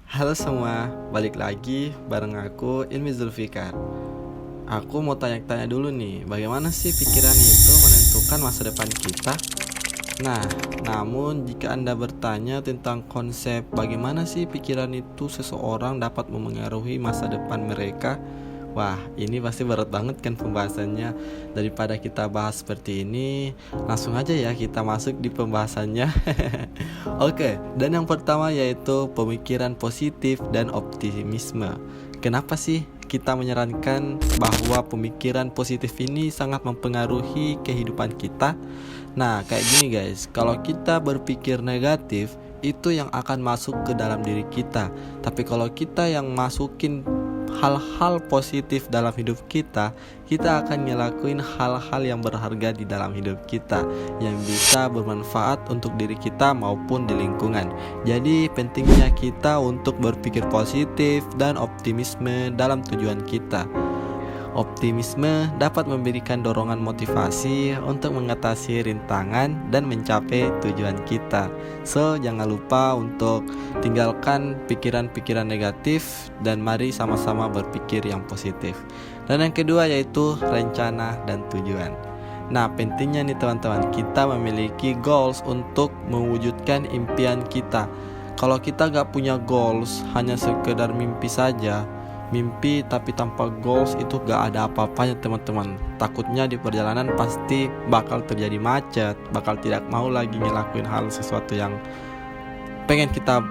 Halo semua, balik lagi bareng aku Ilmi Zulfikar. Aku mau tanya-tanya dulu nih, bagaimana sih pikiran itu menentukan masa depan kita? Nah, namun jika Anda bertanya tentang konsep bagaimana sih pikiran itu seseorang dapat memengaruhi masa depan mereka, wah, ini pasti berat banget kan pembahasannya. Daripada kita bahas seperti ini, langsung aja ya kita masuk di pembahasannya. Oke, dan yang pertama yaitu pemikiran positif dan optimisme. Kenapa sih kita menyarankan bahwa pemikiran positif ini sangat mempengaruhi kehidupan kita? Nah, kayak gini guys, kalau kita berpikir negatif, itu yang akan masuk ke dalam diri kita. Tapi kalau kita yang masukin hal-hal positif dalam hidup kita akan ngelakuin hal-hal yang berharga di dalam hidup kita, yang bisa bermanfaat untuk diri kita maupun di lingkungan. Jadi pentingnya kita untuk berpikir positif dan optimisme dalam tujuan kita. Optimisme dapat memberikan dorongan motivasi untuk mengatasi rintangan dan mencapai tujuan kita. So, jangan lupa untuk tinggalkan pikiran-pikiran negatif dan mari sama-sama berpikir yang positif. Dan yang kedua yaitu rencana dan tujuan. Nah, pentingnya nih teman-teman, kita memiliki goals untuk mewujudkan impian kita. Kalau kita gak punya goals, hanya sekedar mimpi saja, mimpi tapi tanpa goals itu gak ada apa-apanya teman-teman. Takutnya di perjalanan pasti bakal terjadi macet, bakal tidak mau lagi ngelakuin hal sesuatu yang pengen kita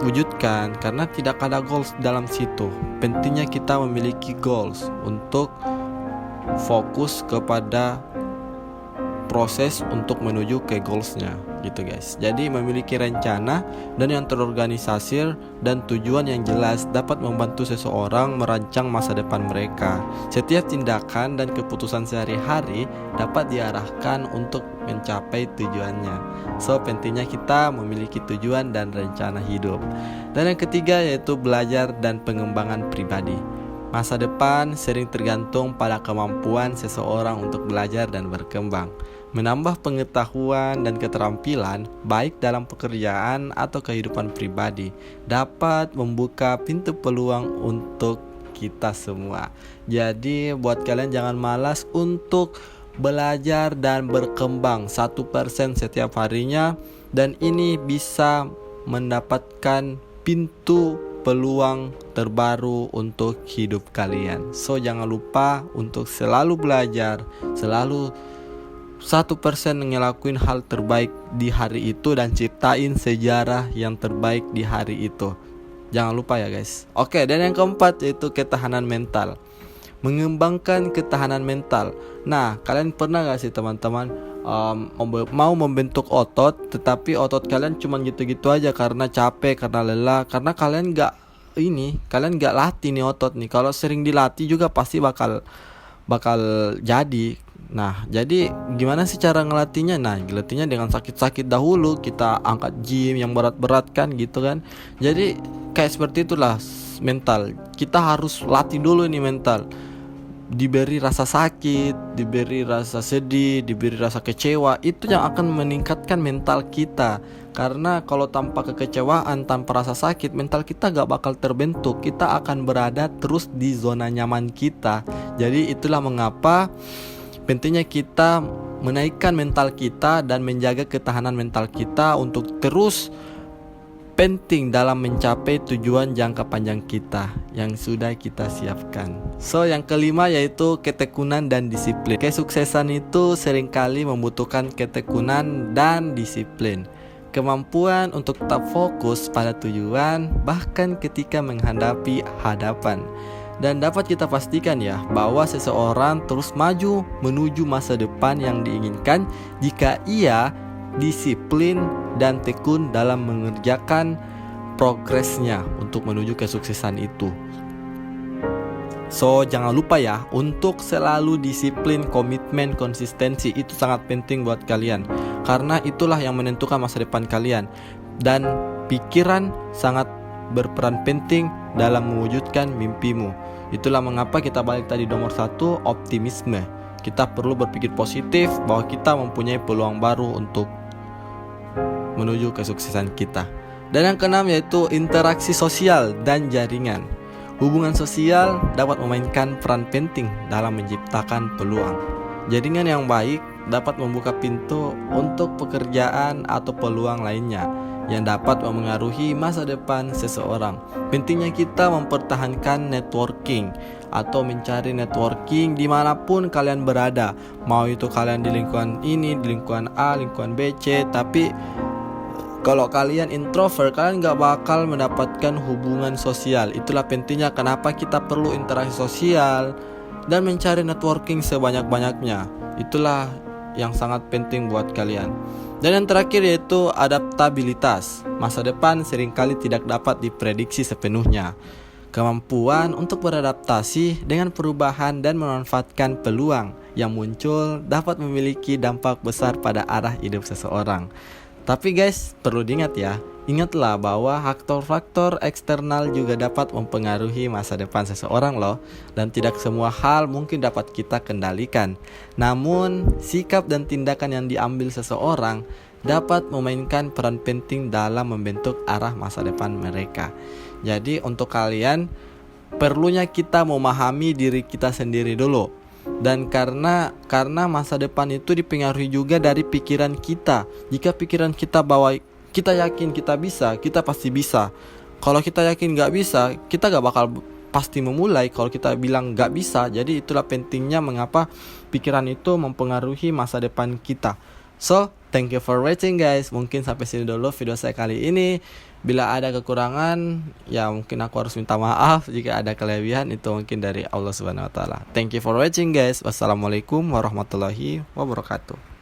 wujudkan karena tidak ada goals dalam situ. Pentingnya kita memiliki goals untuk fokus kepada proses untuk menuju ke goalsnya gitu guys. Jadi memiliki rencana dan yang terorganisir dan tujuan yang jelas dapat membantu seseorang merancang masa depan mereka. Setiap tindakan dan keputusan sehari-hari dapat diarahkan untuk mencapai tujuannya. So, pentingnya kita memiliki tujuan dan rencana hidup. Dan yang ketiga yaitu belajar dan pengembangan pribadi. Masa depan sering tergantung pada kemampuan seseorang untuk belajar dan berkembang. Menambah pengetahuan dan keterampilan baik dalam pekerjaan atau kehidupan pribadi dapat membuka pintu peluang untuk kita semua. Jadi buat kalian jangan malas untuk belajar dan berkembang 1% setiap harinya, dan ini bisa mendapatkan pintu peluang terbaru untuk hidup kalian. So, jangan lupa untuk selalu belajar, selalu 1% ngelakuin hal terbaik di hari itu dan ciptain sejarah yang terbaik di hari itu. Jangan lupa ya guys. Oke, dan yang keempat yaitu ketahanan mental. Mengembangkan ketahanan mental. Nah, kalian pernah gak sih teman-teman mau membentuk otot, tetapi otot kalian cuma gitu-gitu aja karena capek, karena lelah, karena kalian gak latih nih otot nih. Kalau sering dilatih juga pasti bakal jadi. Nah, jadi gimana sih cara ngelatihnya? Nah, ngelatihnya dengan sakit-sakit dahulu. Kita angkat gym yang berat-berat kan gitu kan. Jadi kayak seperti itulah mental. Kita harus latih dulu nih mental. Diberi rasa sakit, diberi rasa sedih, diberi rasa kecewa, itu yang akan meningkatkan mental kita. Karena kalau tanpa kekecewaan, tanpa rasa sakit, mental kita gak bakal terbentuk. Kita akan berada terus di zona nyaman kita. Jadi itulah mengapa pentingnya kita menaikkan mental kita dan menjaga ketahanan mental kita untuk terus penting dalam mencapai tujuan jangka panjang kita yang sudah kita siapkan. So, yang kelima yaitu ketekunan dan disiplin. Kesuksesan itu seringkali membutuhkan ketekunan dan disiplin. Kemampuan untuk tetap fokus pada tujuan bahkan ketika menghadapi hadapan. Dan dapat kita pastikan ya bahwa seseorang terus maju menuju masa depan yang diinginkan jika ia disiplin dan tekun dalam mengerjakan progresnya untuk menuju kesuksesan itu. So, jangan lupa ya untuk selalu disiplin, komitmen, konsistensi itu sangat penting buat kalian. Karena itulah yang menentukan masa depan kalian. Dan pikiran sangat berperan penting dalam mewujudkan mimpimu. Itulah mengapa kita balik tadi nomor 1, optimisme. Kita perlu berpikir positif bahwa kita mempunyai peluang baru untuk menuju kesuksesan kita. Dan yang keenam yaitu interaksi sosial dan jaringan. Hubungan sosial dapat memainkan peran penting dalam menciptakan peluang. Jaringan yang baik dapat membuka pintu untuk pekerjaan atau peluang lainnya yang dapat memengaruhi masa depan seseorang. Pentingnya kita mempertahankan networking atau mencari networking dimanapun kalian berada. Mau itu kalian di lingkungan ini, di lingkungan A, lingkungan B, C. Tapi kalau kalian introvert, kalian gak bakal mendapatkan hubungan sosial. Itulah pentingnya kenapa kita perlu interaksi sosial dan mencari networking sebanyak-banyaknya. Itulah yang sangat penting buat kalian. Dan yang terakhir yaitu adaptabilitas. Masa depan seringkali tidak dapat diprediksi sepenuhnya. Kemampuan untuk beradaptasi dengan perubahan dan memanfaatkan peluang yang muncul dapat memiliki dampak besar pada arah hidup seseorang. Tapi guys, perlu diingat ya, ingatlah bahwa faktor-faktor eksternal juga dapat mempengaruhi masa depan seseorang loh. Dan tidak semua hal mungkin dapat kita kendalikan. Namun, sikap dan tindakan yang diambil seseorang dapat memainkan peran penting dalam membentuk arah masa depan mereka. Jadi untuk kalian, perlunya kita memahami diri kita sendiri dulu. Dan karena masa depan itu dipengaruhi juga dari pikiran kita. Jika pikiran kita bahwa kita yakin kita bisa, kita pasti bisa. Kalau kita yakin gak bisa, kita gak bakal pasti memulai. Kalau kita bilang gak bisa, jadi itulah pentingnya mengapa pikiran itu mempengaruhi masa depan kita. So, thank you for watching guys. Mungkin sampai sini dulu video saya kali ini. Bila ada kekurangan, ya mungkin aku harus minta maaf. Jika ada kelebihan, itu mungkin dari Allah Subhanahu wa Ta'ala. Thank you for watching guys. Wassalamualaikum warahmatullahi wabarakatuh.